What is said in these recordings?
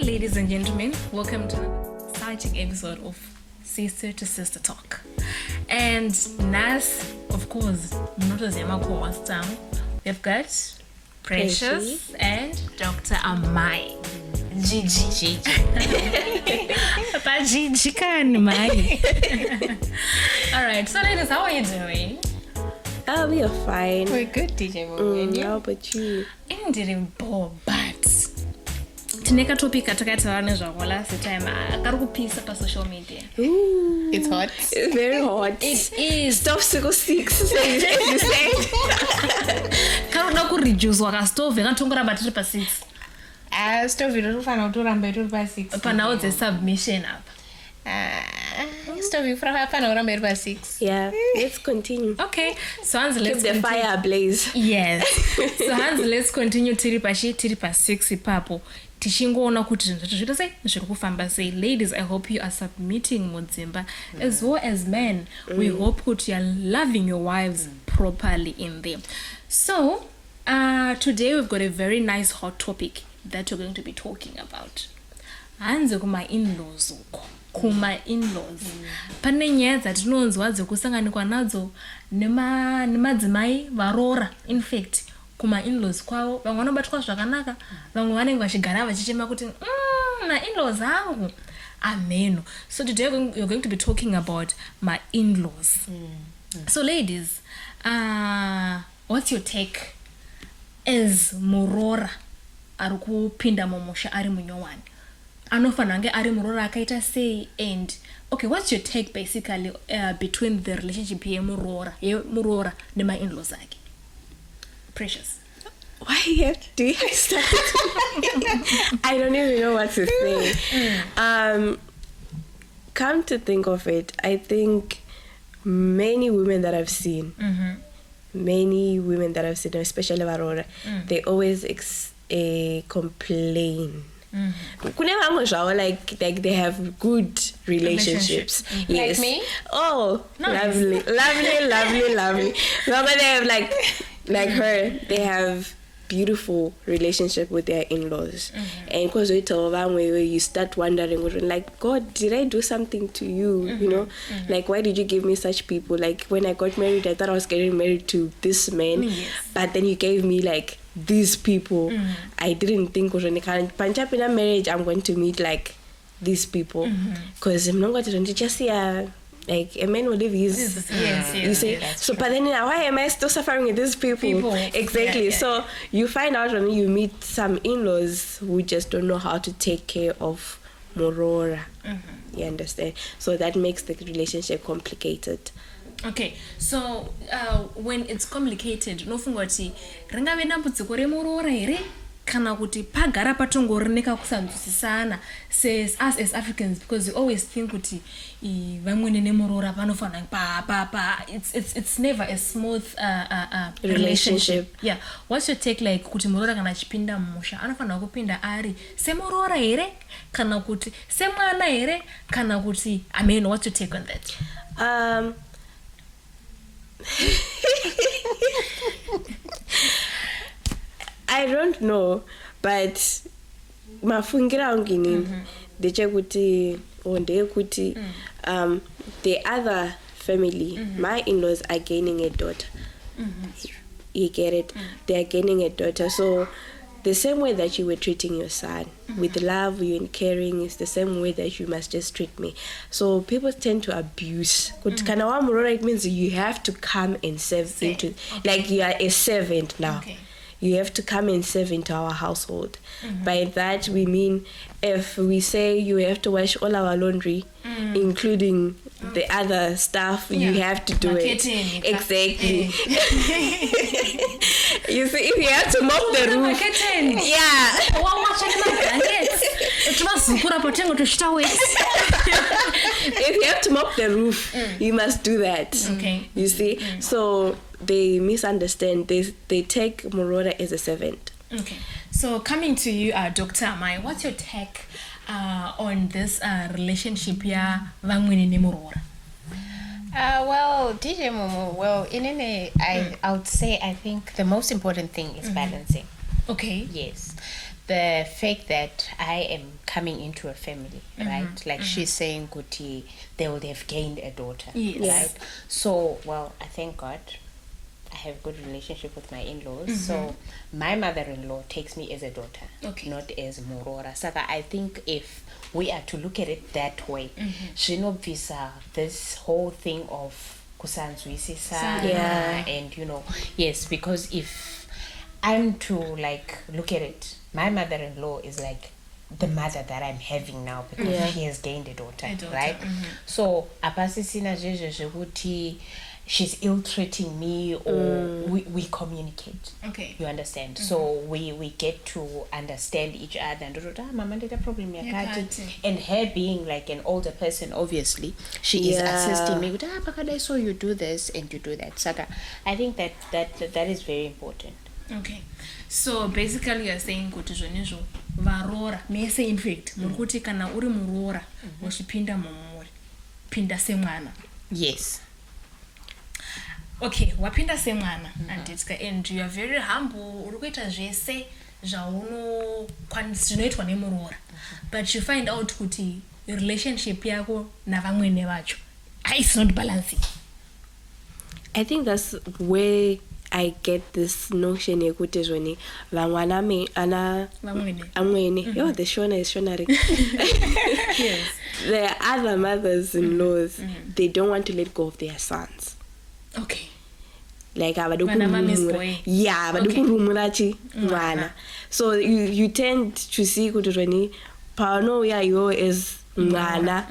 ladies and gentlemen, welcome to another exciting episode of Sister to Sister Talk. And Nas, of course, not as Emma co-host, we've got Precious and Dr. Amai. Gigi. But Gigi can Mai. Alright, so ladies, how are you doing? We are fine. We're good, DJ. How about you? I'm doing poor, but tineka topic atakataura nezvako last time akari kupisa pa social media. Ooh, it's hot. It's very hot. It is. Stove 6 as you said. Karuda kureduce wakastove ngatongoramba tiri pa 6. Stove irofana utoramba itori pa 6. Panawo dze submission apa. Stove ifana uramba iri pa 6. Yeah, let's continue. Okay, so Hans, let's keep the fire ablaze. Yes. So Hans, let's continue tiri pa 6 ipapo. Tichingoona kuti zvinhu zvacho sei zviri kufamba sei. Ladies, I hope you are submitting mudzimba as well as men. We hope that you are loving your wives properly in there. So today we've got a very nice hot topic that we're going to be talking about. Hanze kuma in-laws uko. Kuma in-laws. Pane nyaya dzatinonzwa dzekusanganikwa nadzo nemadzimai varora. In fact, kuma in-laws kwavo vamwe vanobatwa zvakanaka, vamwe vanenge vachigara vachichema kuti na in-laws angu ameno. So today we're going to be talking about my in-laws. So ladies, what's your take as murora ari kupinda mumusha ari munyowani? Anofana ange ari murora akaita sei? And okay, what's your take basically between the relationship yemurora nema in-laws ake? Precious. Why do you have to start? I don't even know what to say. Come to think of it, I think many women that I've seen, especially Varora, they always complain. Like they have good relationships. Yes. Like me? Oh, Nice. lovely. No, but they have like her, they have beautiful relationship with their in-laws. And because we tell them where you start wondering, like, God, did I do something to you? You know, like, why did you give me such people? Like, when I got married, I thought I was getting married to this man, but then you gave me like these people. I didn't think Panchap in a marriage I'm going to meet like these people, because I'm not going to just see like a man will live his you see. So but then why am I still suffering with these people? Exactly. So you find out when you meet some in-laws who just don't know how to take care of Morora. You understand? So that makes the relationship complicated. Okay, so when it's complicated, nofunga kuti ringave dambudziko remurora here kana kuti pagara patongorineka kusanzwisisana says us as Africans, because we always think kuti vamwe nemurora panofana pa it's never a smooth relationship. Yeah, what's your take like kuti murora kana chipinda mumusha anofana kupinda ari semurora here kana kuti semwana here kana kuti amen? What's your take on that? I don't know, but mafungira ongini deche kuti onde kuti the other family, my in-laws are gaining a daughter. You get it? They are gaining a daughter. So the same way that you were treating your son with love and caring is the same way that you must just treat me. So people tend to abuse. It means you have to come and serve into, like you are a servant now. You have to come and serve into our household. By that we mean if we say you have to wash all our laundry, including the other stuff, you have to do it. Exactly. You see, if you have to mop the roof, if you have to mop the roof, you must do that. Okay. You see, so they misunderstand. They take Morora as a servant. Okay. So coming to you, Dr. Amai, what's your take on this relationship here, Vamwini Nemurora? Well, DJ Momo, I would say I think the most important thing is balancing. Okay. Yes. the fact that I am coming into a family, right? Like she's saying, Kuti, they would have gained a daughter, right? So, well, I thank God I have a good relationship with my in-laws. So my mother-in-law takes me as a daughter, not as Murora. Saka, I think if we are to look at it that way, Shinobvisa, this whole thing of kusanzwisisa, and you know, yes, because if I'm to like look at it, my mother-in-law is like the mother that I'm having now because she has gained a daughter. Right? So apasisina jeje she's ill-treating me, or we communicate. Okay. You understand? So we get to understand each other, and problem and her being like an older person, obviously she is assisting me with Pakada, so you do this and you do that. Saka, I think that is very important. Okay. So basically you're saying kuti zvonizvo varora mese in fact murikuti kana uri murora uchipinda mumuri pinda semwana. Yes. Okay, wapinda semwana and you are very humble, uri kuita zvese zvinoitwa nemurora, but you find out kuti relationship yako navamwene vacho it's not balancing. I think that's where I get this notion yekuti zvoni vamwana amwene the shona is shonaring. Yes. The other mothers-in-laws, they don't want to let go of their sons. Okay. Like mwana. So you tend to see kuti zvoni pano yayo is mwana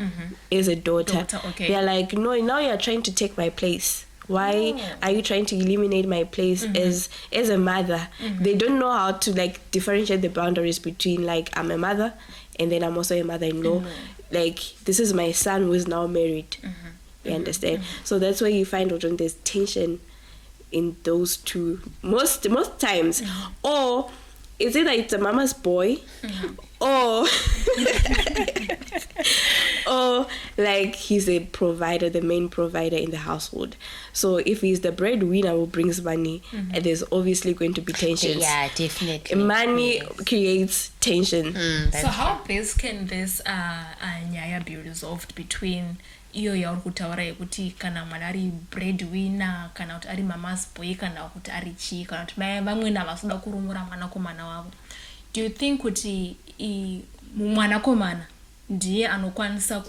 is a daughter. Okay. They're like, no, now you're trying to take my place. Why are you trying to eliminate my place as a mother? They don't know how to like differentiate the boundaries between like I'm a mother and then I'm also a mother-in-law. Like this is my son who is now married. You understand? So that's why you find out when there's tension in those two most times. Or is it like it's a mama's boy or or like he's a provider, the main provider in the household. So if he's the breadwinner who brings money, and there's obviously going to be tensions. Yeah, definitely. Money creates tension. So how best can this nyaya be resolved between iyo yauri kutaura yekuti kana mwana ari breadwinner kana kuti ari mama's boy kana kuti ari chi kana kuti vamwena vasuda kurumura mwanakomana wavo? Do you think kuti mwanakomana ndiye anokwanisa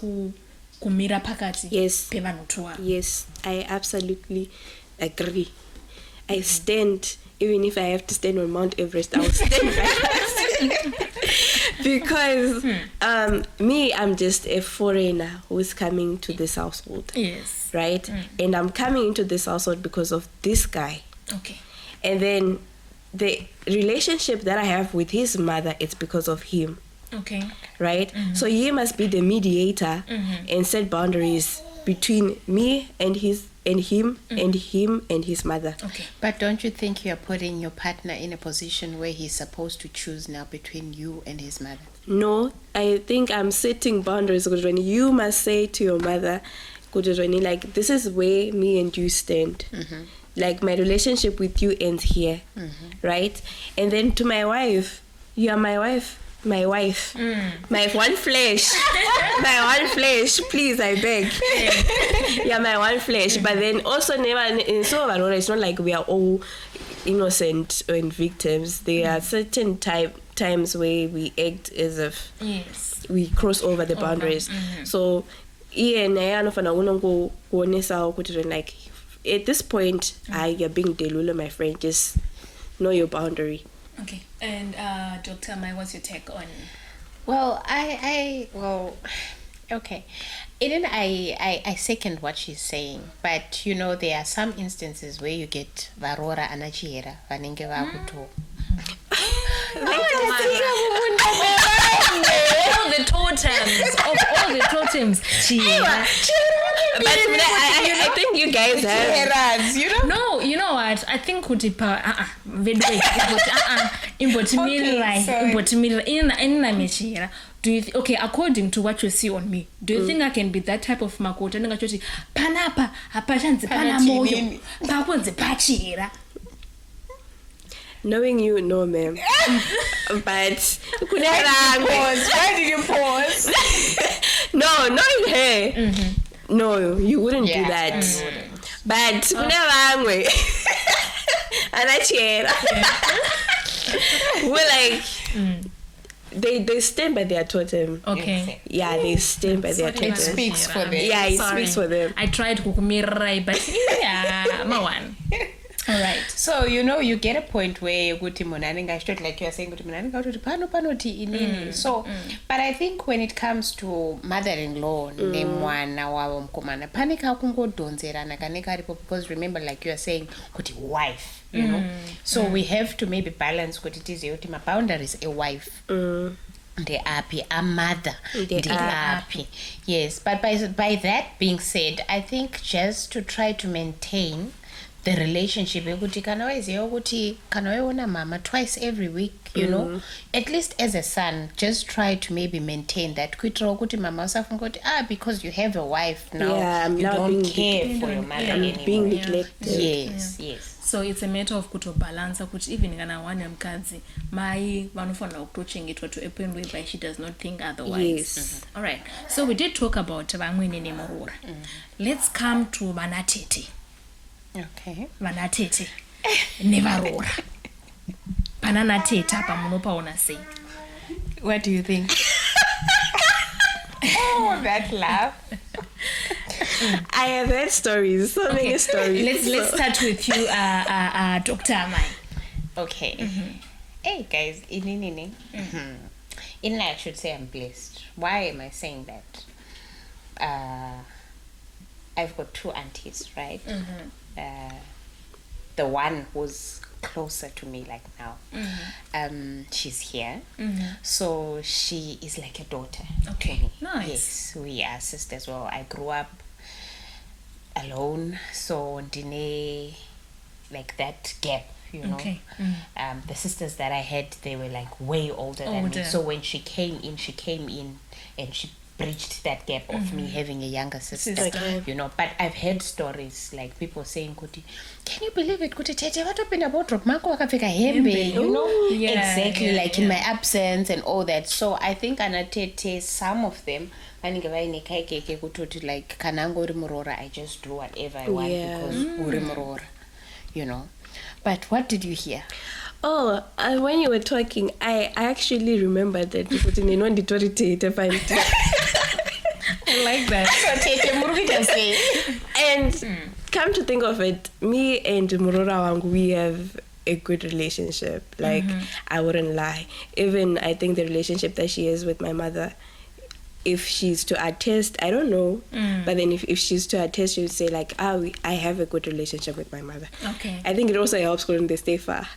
kumira pakati pevanhu two? Yes, I absolutely agree. I stand, even if I have to stand on Mount Everest, I'll stand by that. Because me, I'm just a foreigner who's coming to this household. Yes. Right? And I'm coming into this household because of this guy. Okay. And then the relationship that I have with his mother, it's because of him. Okay. Right? So he must be the mediator and set boundaries between me and him and his mother. Okay. But don't you think you're putting your partner in a position where he's supposed to choose now between you and his mother? No, I think I'm setting boundaries. When you must say to your mother, like, this is where me and you stand. Like, my relationship with you ends here. Right? And then to my wife, you are my wife. My wife, my one flesh, my one flesh, please, I beg. Yeah, my one flesh. But then also never in so overall, it's not like we are all innocent and victims. There are certain times where we act as if we cross over the boundaries. So like at this point, you're being delulu, my friend. Just know your boundary. Okay. And Dr. Mai, what's your take on? Well, okay. Eden, I second what she's saying, but you know there are some instances where you get varora anachira vanenge vakuto. All the totems. But I think you guys have. No, you know what? I think kutipa do you okay, according to what you see on me, do you think I can be that type of makota ngachoti panapa hapachanzi pana moyo pakunzi pachira? Knowing you, no, ma'am. But Why did you pause? no, knowing her. No, you wouldn't do that. But we're like they stand by their totem. Okay. Yeah, they stand by their totem. It speaks for them. Yeah, it Sorry. speaks for them. I tried kukumirai, but yeah, my one. All right. So you get a point where kuti munani ngashtot, like you are saying kuti munani ngashtot pano ti inini. So but I think when it comes to mother-in-law nemwana wavo mkomana panika kungodonzerana kaneka aripo, because remember, like you are saying kuti wife, you know. So we have to maybe balance kuti tizive kuti my boundaries a wife. They happy, a mother, they happy. Yes, but by that being said, I think just to try to maintain the relationship, ukuthi kana waziva ukuthi kana waiona mama twice every week, you know, at least as a son, just try to maybe maintain that. Kuitira ukuthi mama usafunga kuti because you have a wife now, you don't care for your mother anymore. Being neglected. Yes. So it's a matter of kutobalance kuti even kana wane mukadzi mai vanofanira kutochengetwa to a point whereby she does not think otherwise. Yes. All right. So we did talk about vamwene nemurora. Let's come to vanatete. Okay. Vanatete nevarora. Panana tete apa munopaona sei? What do you think? Oh, that laugh. I have heard stories, so many stories. Let's start with you, Dr. Amai. Okay. Hey guys, in I should say I'm blessed. Why am I saying that? I've got two aunties, right? The one who's closer to me like now, she's here, so she is like a daughter to me. Nice. Yes, we are sisters. Well, I grew up alone, so dine like that gap, you know. Okay. The sisters that I had, they were like way older than me, so when she came in and she bridged that gap of me having a younger sister, you know. But I've heard stories like people saying, "Kuti, can you believe it? Kuti tete, what happened about drop mako wakafika hembe?" You know, exactly, like in my absence and all that. So I think anatete, some of them, like kanango uri murora, I just do whatever I want because uri murora, you know. But what did you hear? Oh, when you were talking, I actually remembered that I like that. And come to think of it, me and Murora Wangu, we have a good relationship. Like, I wouldn't lie. Even I think the relationship that she has with my mother, if she's to attest, I don't know, but then if she's to attest, she would say like, I have a good relationship with my mother. Okay. I think it also helps when they stay far.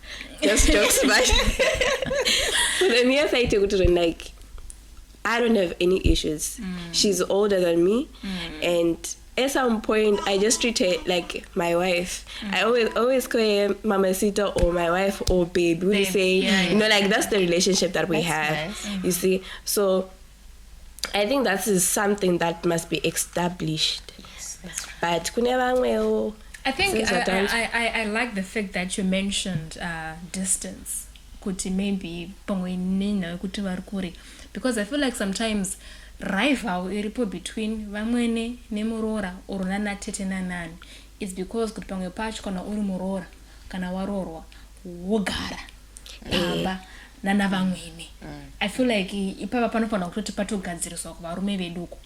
Just jokes, but the mere fact like, I don't have any issues. She's older than me, and at some point, I just treat her like my wife. I always call her mamacita or my wife or babe. We say, you know, like that's the relationship that we have. Nice. You see, so I think that is something that must be established. Yes, that's right. But kunevangweo. I think I like the fact that you mentioned distance. Kuti maybe pangwenina kuti varikuri, because I feel like sometimes rival iripo between vamwene nemurora or nana tete nanani is because kuti pamwe pacho kana uri murora kana warorwa wogara aba nana vamwene. I feel like ipapa panofanira kuti patogadziriswa kuvarume veduku,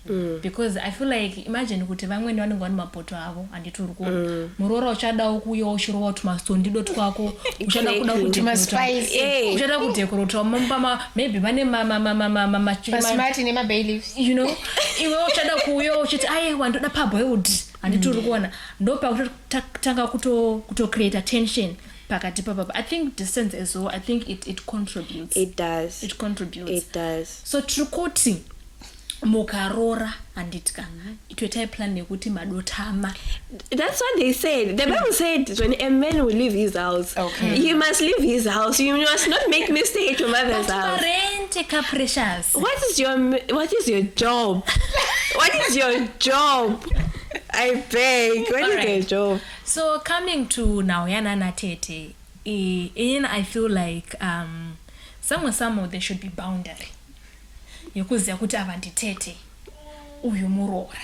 because I feel like imagine kuti vamwene vanenge vane mapoto avo anditi uri kuona murora uchadawo kuuya uchirova tumastondido twako uchada kuda uchada kudekorota mama maybe vane basmati nemabayleaves, you know, iwe uchada kuuya uchiti aiwa ndoda paboiled anditi uri kuona ndopakutanga kutocreate attention pakati papa. I think distance as well, I think it contributes. It does. It contributes. It does. So trukoti mukarora anditka itoita plan yekuti madotama. That's what they said. The Bible said when a man will leave his house, he must leave his house. You must not make me stay at your mother's house. Precious. What is your job? What is your job? I beg. What is your job? So coming to now yana na tete, I feel like somehow there should be boundary yekuziya kuti ava nditete uyu muroora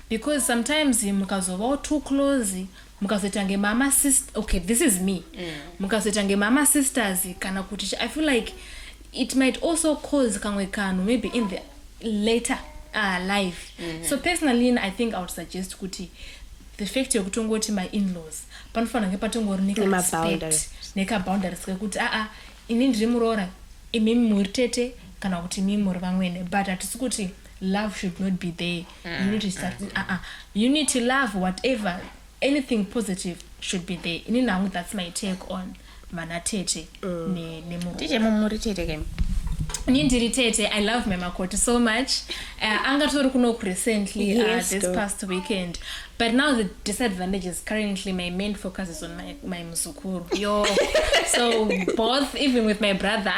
because sometimes mukazovawo too close mukazoita ngemama sister, okay this is me, mukazoita ngemama sisters kana kuti I feel like it might also cause kamwe kanu maybe in the later life. So personally I think I would suggest kuti the fact yokutongoti my in-laws panofana nge patongori neka boundaries kekuti ini ndiri muroora imimi muri tete kana kuti mimi muri vamwene, but hatisi kuti love should not be there. You need to start you need to love whatever, anything positive should be there. Ini nangu that's my take on vana tete ne muroora. Tije mumuri tete kem. Nindiri tete, I love Memakoti so much. Angatori kunoku recently this past weekend. But now the disadvantage is currently my main focus is on my muzukuru. So both, even with my brother,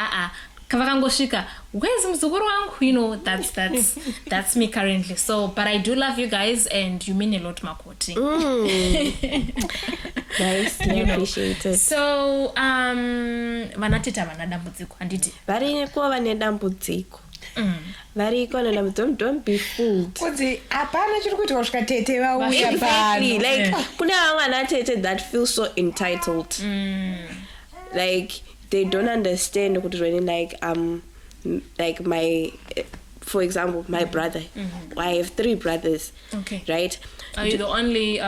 kavakangosvika, where's muzukuru wangu? You know, that's me currently. So, but I do love you guys and you mean a lot, Makoti. Nice, I appreciate it. So, vanateta vana dambudziko handiti. Variko vane dambudziko. Variko na dambudziko, don't be fooled. Kuti apana chiri kuitwa kusvika tete vauya Exactly, pano. like kuna vana tete that feel so entitled. Like they don't understand kuti really like my for example my brother. I have 3 brothers. Okay. Right? Are you the only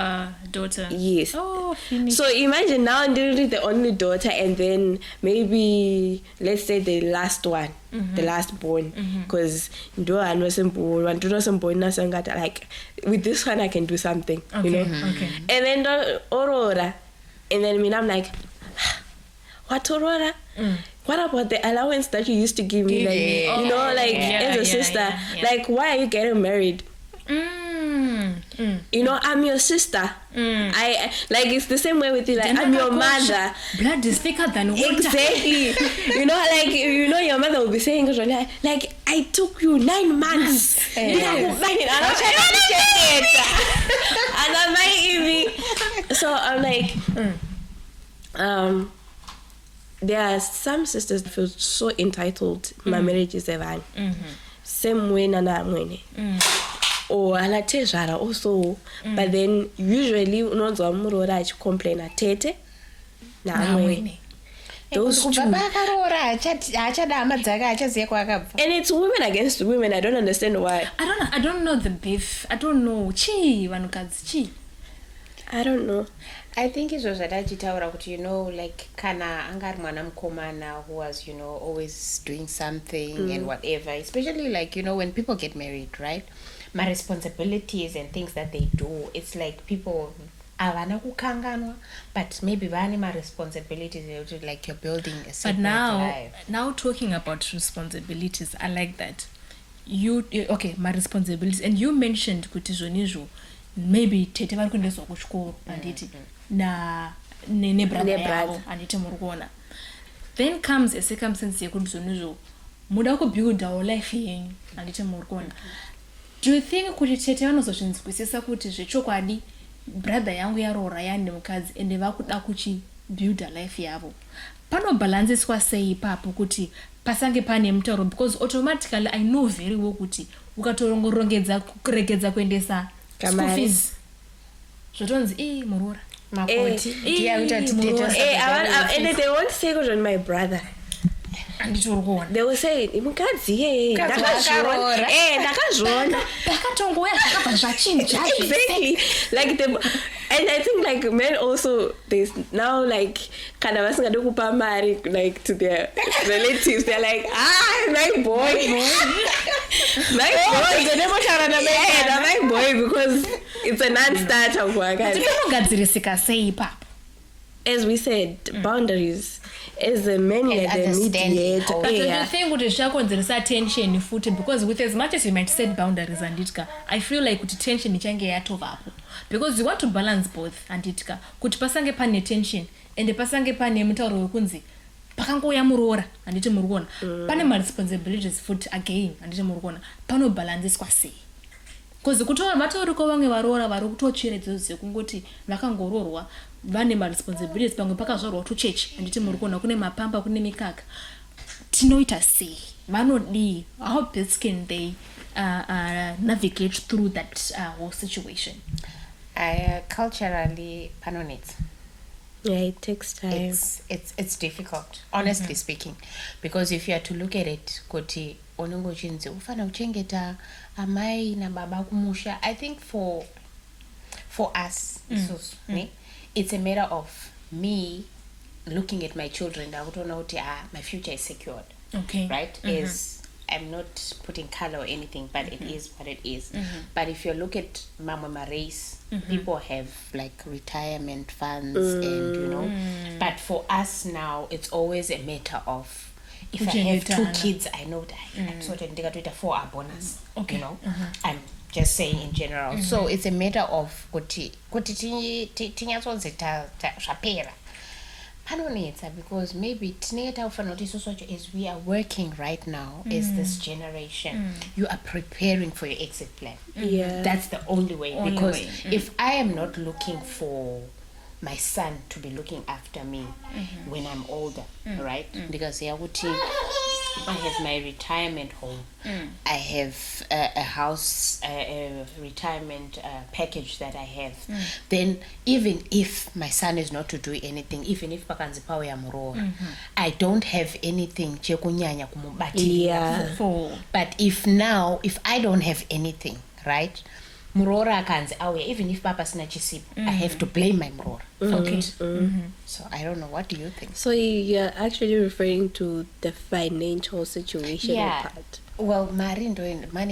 daughter? Yes. Oh, finished. So imagine now I'm the only daughter and then maybe let's say the last one, the last born, because like with this one I can do something, you know. Okay. And then the Aurora, and then I'm like, what Aurora? What about the allowance that you used to give me? Like, you know, like as a sister, like why are you getting married? You know, I'm your sister. I like it's the same way with you. Like I'm your mother. Blood is thicker than water. Exactly. You know, like you know, your mother will be saying, like I took you 9 months. So I'm like, there are some sisters that feel so entitled. My marriage is a van. Same way nana mwene. Or anatezvara also, but then usually unonzwa muroora achicomplain atete naamwene. Those two. And it's women against women. I don't understand why. I don't know the beef. I don't know. Chi vanukadzi chi. I don't know. I think it was zvadachitaura kuti, you know, like kana angari mwana mukomana who was, you know, always doing something and whatever, especially like, you know, when people get married, right? My responsibilities and things that they do, it's like people avana kukanganwa, but maybe vane my responsibilities, like you're building a separate life. But now talking about responsibilities, I like that. Okay, my responsibilities, and you mentioned kuti zvonizvo maybe tete vari kuendeswa kuchikoro handiti ne brother yavo handiti muri kuona. Then comes a circumstance yekuti zvonizvo muda kubuild our life yenyu handiti muri kuona. Do you think kuti tete vanozozvinzwisisa kuti zvechokwadi brother yangu yaroora yane mukadzi ende vakuda kuchi build a life yavo? Panobalanceiswa sei ipapo kuti pasange pane mutauro, because automatically I know very well kuti ukatorongedzera kuregedza kuendesa school fees zvotonzi muroora Makoti. And they won't say good on my brother. They will say mukadzi ndakazviona exactly, like them. And I think like men also, there's now like kind of asking kupa mari like to their relatives. They're like, my boy my boy, because it's a non-starter. As we said, boundaries. As a man, the mediator. But do you think kuti zvakonzeresa tension futi? Because with as much as you might set boundaries anditka, I feel like kuti tension ichange yatovapo, because you want to balance both anditka, kuti pasange pane tension and pasange pane mutauro wekunzi pakangouya muroora handiti muri kuona, pane ma responsibilities futi again handiti muri kuona, panobalanceiswa sei because vatoriko vamwe varoora vari kutocheredzo dzekungoti vakangororwa vane maresponsibilities pamwe pakazvarwa tuchechi handiti muri kuona kune mapamba kune mikaka tinoita sei vanodii how best can they navigate through that whole situation? Culturally panonets. Yeah, it takes time. It's difficult, honestly speaking, because if you are to look at it, kuti onongochinzi ufana uchengeta amai na baba kumusha. I think for us, it's a matter of me looking at my children. I would know my future is secured. Okay. Right? Is I'm not putting color or anything, but it is what it is. But if you look at Mama race, people have like retirement funds and but for us now, it's always a matter of if I have 2 kids, I know that I'm sort of indicator for a bonus. Okay. I'm just saying in general. So it's a matter of because maybe as we are working right now as this generation, you are preparing for your exit plan. Yeah, that's the only way. Because if I am not looking for my son to be looking after me when I'm older, right? Because I have my retirement home. I have a house, a retirement package that I have. Then even if my son is not to do anything, even if I don't have anything. Yeah. But if I don't have anything, right? Murora kanzi awe, even if Papa snatches I have to blame my Murora. Okay. So I don't know, what do you think? So you're actually referring to the financial situation part. Well, money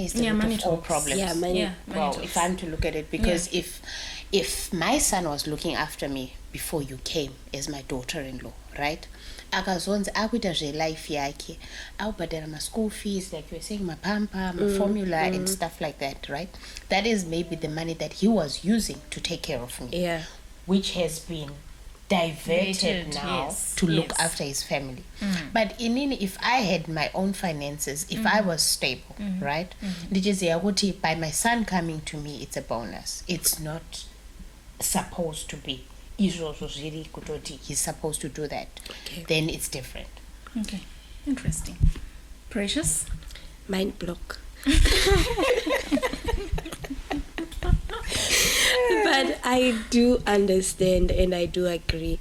is the root of all problems. Yeah, money. Well, if I'm to look at it, because if my son was looking after me before you came as my daughter-in-law, right? Akazonzi akuita life yake aubhadhara my school fees, like you were saying, my pampa, my formula and stuff like that, right? That is maybe the money that he was using to take care of me, which has been diverted now to look after his family. But if I had my own finances, if I was stable, right? By my son coming to me, it's a bonus. It's not supposed to be. He's supposed to do that. Okay. Then it's different. Okay, interesting. Precious? Mind block. But I do understand and I do agree.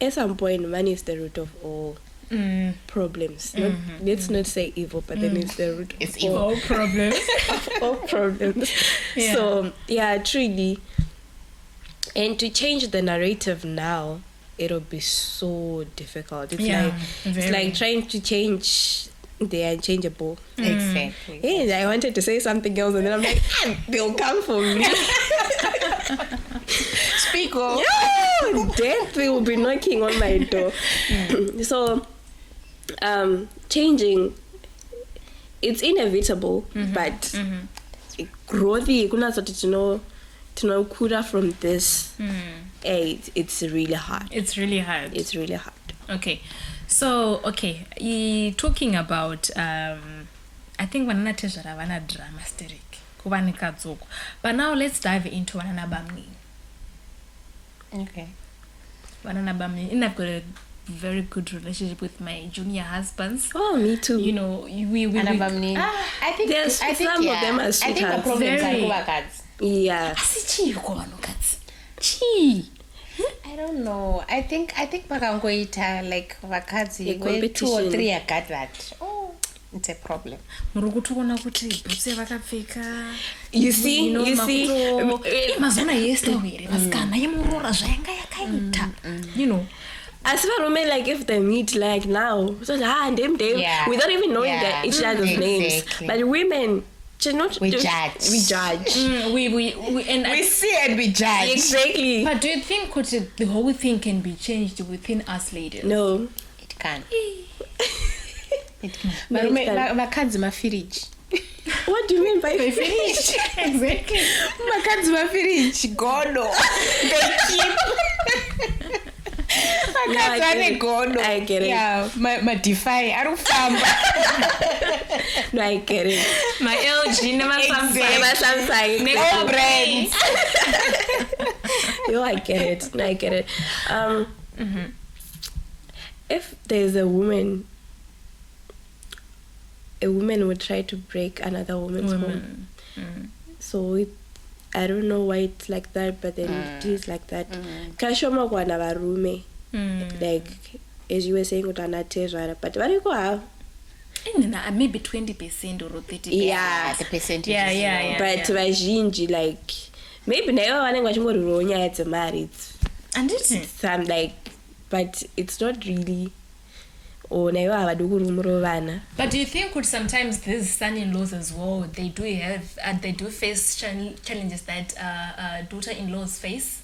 At some point, money is the root of all problems. Let's not say evil, but then it's the root of all problems. Of all problems. Yeah. So, yeah, truly. And to change the narrative now, it'll be so difficult. It's like trying to change the unchangeable. Exactly. Yeah, I wanted to say something else and then I'm like, they'll come for me. Speak up. Yeah, death will be knocking on my door. So, changing, it's inevitable, but growth, to know Kura from this, it's really hard. It's really hard. It's really hard. Okay. So, talking about, I think vanana tezvara vana drama steric. But now let's dive into vanana bamni. Okay. Vanana bamni. And I've got a very good relationship with my junior husbands. Oh, me too. We I think there's some of them are sweethearts. I think the problem is yeah. I don't know. I think pakangoita like vakadzi where 2 or 3 are got that. Oh, it's a problem. You see, as for women, like if they meet like now, so without even knowing each other's names. But women, we judge. We judge. We see and we judge. Exactly. But do you think the whole thing can be changed within us ladies? No, it can't. It can't. But vakadzi mafiriji. What do you mean by fridge? Exactly. Vakadzi mafiriji gono. They keep. I get it. Yeah, my defy. I don't farm. No, I get it. My LG never Samsung. All brands. Yo, I get it. No, I get it. If there's a woman would try to break another woman's home. So I don't know why it's like that, but then it is like that. Kashoma kwana varume. Like as you were saying with Anatezwara, but what do you go out? Maybe 20% or 30%. Yeah, The percentage. Yeah. But vazhinji like maybe naivo vanenge vachingorirowo nyaya dzemari. And it's Some like, but it's not really. Or naivo havadi kurumuro vana. But do you think that sometimes these son-in-laws as well, they do face challenges that daughter-in-laws face?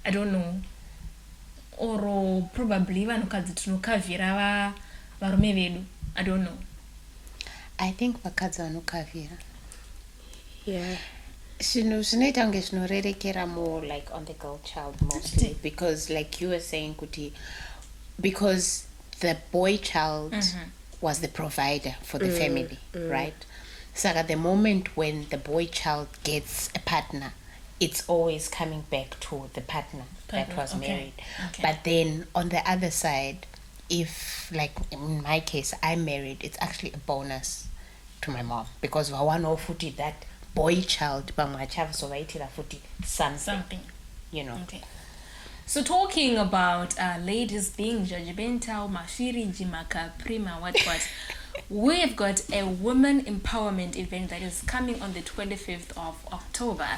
I don't know. Or probably vanhukadzi tinokavhira varume vedu. I don't know. I think vakadzi vanokavhira. Yeah. Zvinoita kunge zvinorerekera more like on the girl child mostly, because like you were saying kuti, because the boy child was the provider for the family, right? So at the moment when the boy child gets a partner, it's always coming back to the partner that was married. Okay. But then on the other side, if like in my case I'm married, it's actually a bonus to my mom, because vawano futi that boy child pamwacha so vaitira futi something, you know. Okay. So talking about ladies being judgmental, mafiriji, makaprima, what, we've got a women empowerment event that is coming on the 25th of October.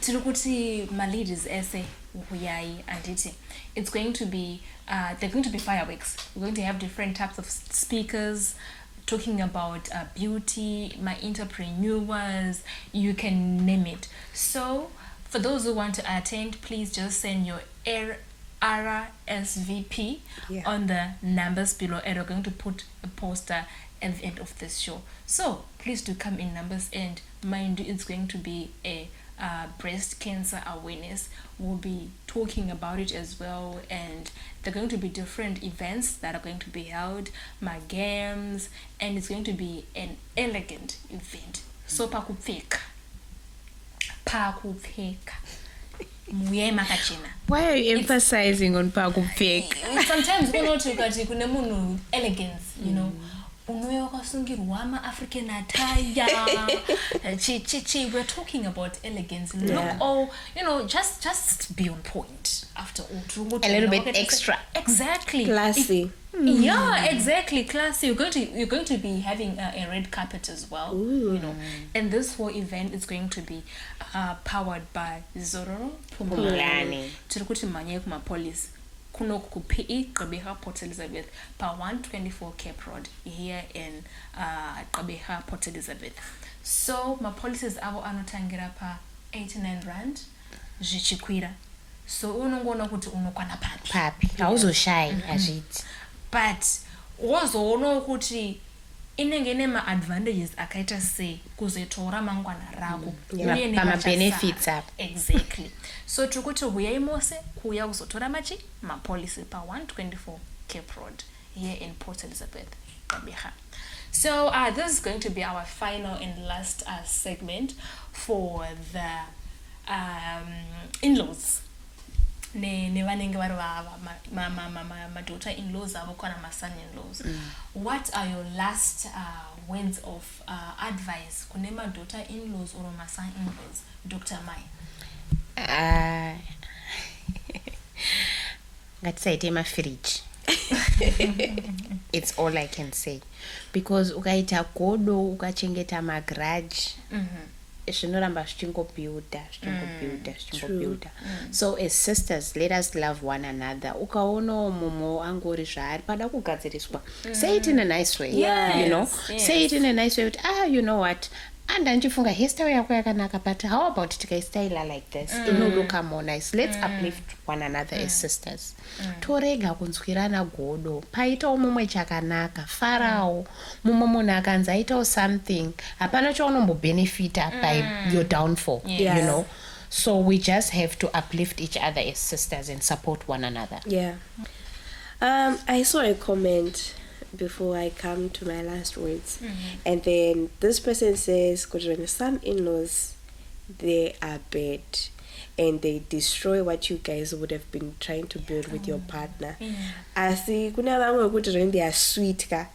Tirukuti my ladies ese huyai anditi. It's going to be they're going to be fireworks. We're going to have different types of speakers talking about beauty, my entrepreneurs, you can name it. So for those who want to attend, please just send your RSVP on the numbers below, and we're going to put a poster at the end of this show. So please do come in numbers, and mind you, it's going to be a breast cancer awareness. We'll be talking about it as well, and there are going to be different events that are going to be held, my games, and it's going to be an elegant event. So pakupfeka. Why are you emphasizing on pakupfeka? Sometimes we know kune munhu elegance, you know. Unoya wakasungirwa ma-African attire. We're talking about elegance. Look, you know, just be on point after all. A little bit extra. Exactly. Classy. Yeah, exactly. Classy. You're going to be having a red carpet as well. You know, and this whole event is going to be powered by Zororo Pumulani. Tirikuti manye kuma police. Kuno kupi Qabeha Port Elizabeth pa 124 Cape Road here in Qabeha Port Elizabeth. So my policies avo anotangira pa 89 rand zvichikwira. So unongona kuti unokwana papi hauzoshai azviti, but wozoona kuti inenge nema advantages akaita sei kuzotora mangwana rako benefits up. Exactly. So trikuti huyai mose kuya kuzotora machi mapolisi pa 124 Cape Road here in Port Elizabeth, Qabeha. So this is going to be our final and last segment for the in-laws. Nevanenge vari madaughter-in-laws avo kana ma-son-in-laws. What are your last words of advice kune madaughter-in-laws or ma-son-in-laws, Dr. Mai? ngatisaite mafridge. It's all I can say, because ukaita godo ukachengeta magarage zvinoramba zvichingobuilda. So as sisters, let us love one another. Ukaonawo mumwe angori zvaari pada kugadziriswa, say it in a nice way. You know, say it in a nice way. You know what, andandifunga hairstyle yako yakanaka, but how about tikaistyle like this, inoluka more nice. Let's uplift one another as sisters. Torega kunzwirana godo, paitawo mumwe chakanaka, farawo mumwe munhu akanzi aitawo something, hapana chaunombobenefita by your downfall. You know, so we just have to uplift each other as sisters and support one another. I saw a comment before I come to my last words, and then this person says, "Because some in-laws, they are bad, and they destroy what you guys would have been trying to build with your partner." I see. Kuna vamwe kuti when they are sweet ka.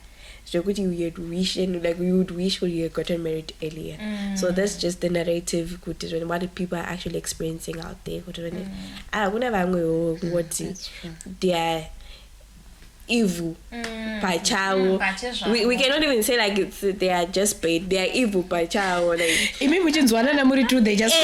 You would wish and like you would wish you had gotten married earlier. So that's just the narrative what the people are actually experiencing out there. They are evil. We cannot even say like they are just bad. They are evil by child. Like they just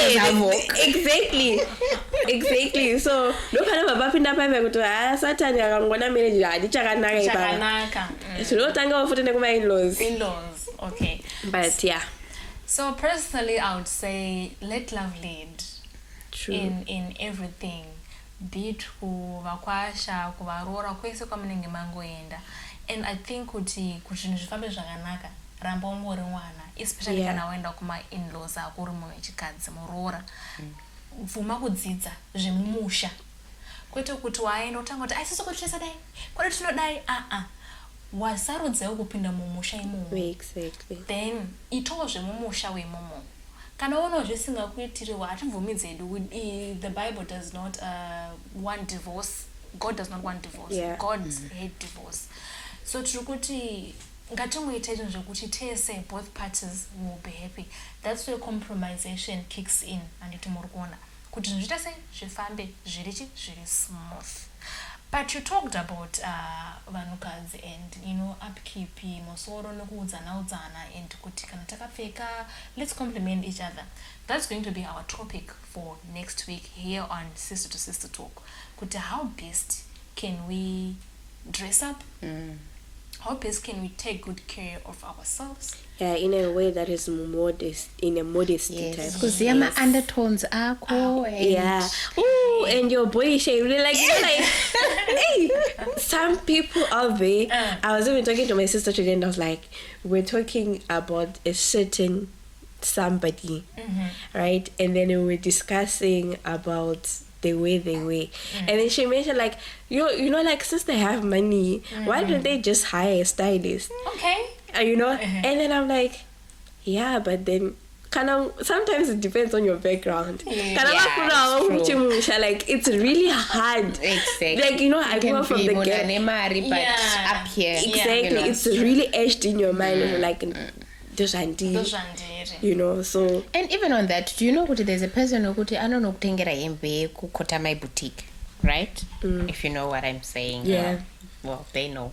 exactly. So no kind of a bapinda pipe Satan yakangona marriage adichakanaka. So no tanga for the in-laws. In-laws, okay. But yeah. So personally, I would say let love lead. True. In everything. Be it kuvakwasha kuvarora kwese kwamunenge mangoenda, and I think kuti zvifambe zvakanaka ramba ungori mwana, especially kana waenda kuma in-laws ako uri munhu wechikadzi muroora, bvuma kudzidza zvemumusha, kwete kuti waenda utanga kuti aisisi kutisa dai kwadi tinodai wasarudzewo kupinda mumusha imomo. Exactly. Then itawo zvemumusha weimomo. Kana uno zvisingakuitiri hatibvumidzi hedu. The Bible does not want divorce. God does not want divorce. Yeah. God hate divorce. So tiri kuti ngatingoita izvo zvekuti tese both parties will be happy. That's where compromisation kicks in. Anditi muri kuona kuti zvinhu zviita sei zvifambe zviri smooth. But you talked about vanhukadzi and upkeep, musoro nekuudzana and kuti kana takapfeka, let's compliment each other. That's going to be our topic for next week here on Sister to Sister Talk. Kuti how best can we dress up? How best can we take good care of ourselves? Yeah, in a way that is modest, in a modesty type. Because there are undertones yeah. Ooh, and your body shape, really like, hey, some people out there. I was even talking to my sister today, and I was like, we're talking about a certain somebody, right? And then we were discussing about the way they wear, and then she mentioned like, like since they have money, why don't they just hire a stylist? Okay. And then I'm like, yeah, but then sometimes it depends on your background. Like it's really hard. Exactly. Like I grew up from the get. But up here, exactly, it's really etched in your mind. Like so. And even on that, do you know there's a person who I don't know kukota my boutique, right? If you know what I'm saying. Yeah. Well, they know.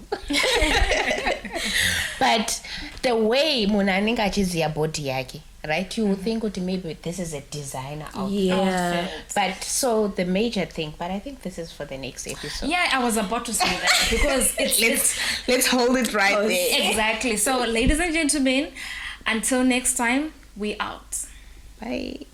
But the way munaninga achizia body yake, right? You would think maybe this is a designer outfit. Yeah. But so the major thing, but I think this is for the next episode. Yeah, I was about to say that because let's hold it right there. Exactly. So ladies and gentlemen, until next time, we out. Bye.